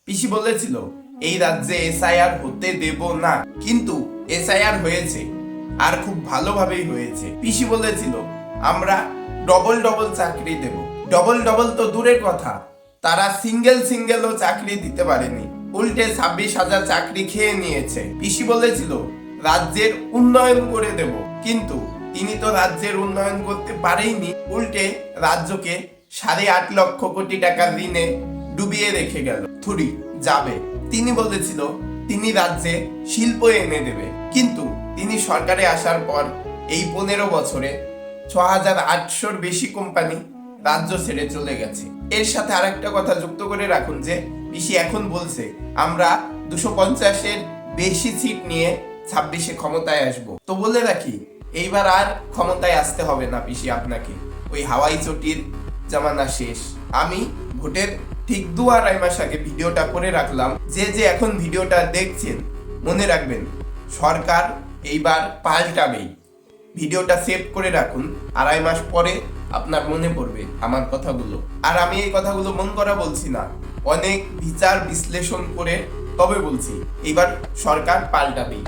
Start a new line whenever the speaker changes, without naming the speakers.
পিসি বলেছিল এই রাজ্যে এসআইআর হতে দেব না, কিন্তু এসআইআর হয়েছে, আর খুব ভালোভাবেই হয়েছে। পিসি বলেছিল আমরা ডবল ডবল চাকরি দেব। ডবল ডবল তো দূরের কথা, তারা সিঙ্গেলও চাকরি দিতে পারেনি, উল্টে 26,000 চাকরি খেয়ে নিয়েছে। পিসি বলেছিল রাজ্যের উন্নয়ন করে দেব, কিন্তু তিনি তো রাজ্যের উন্নয়ন করতে পারেইনি, উল্টে রাজ্যকে 8.5 লক্ষ কোটি টাকা ঋণে ডুবিয়ে রেখে গেল। থুড়ি যাবে। তিনি বলেছিল তিনি রাজ্যে শিল্প এনে দেবে, কিন্তু তিনি সরকারে আসার পর এই 15 বছরে 6,800-র বেশি কোম্পানি রাজ্য ছেড়ে চলে গেছে। এর সাথে আরেকটা কথা যুক্ত করে রাখুন যে পিসি এখন বলছে আমরা 250-এর বেশি সিট নিয়ে 26-এ ক্ষমতায় আসবো। তো বলে রাখি, এইবার আর ক্ষমতায় আসতে হবে না পিসি আপনাকে, ওই হাওয়াই চটির জামানা শেষ। আমি ভোটের ঠিক 2-2.5 মাস আগে ভিডিওটা করে রাখলাম, যে এখন ভিডিওটা দেখছেন মনে রাখবেন সরকার এইবার পাল্টাবেই। ভিডিওটা সেভ করে রাখুন, 2.5 মাস পরে আপনার মনে পড়বে আমার কথাগুলো। আর আমি এই কথাগুলো মন করা বলছি না, অনেক বিচার বিশ্লেষণ করে তবে বলছি এইবার সরকার পাল্টাবেই।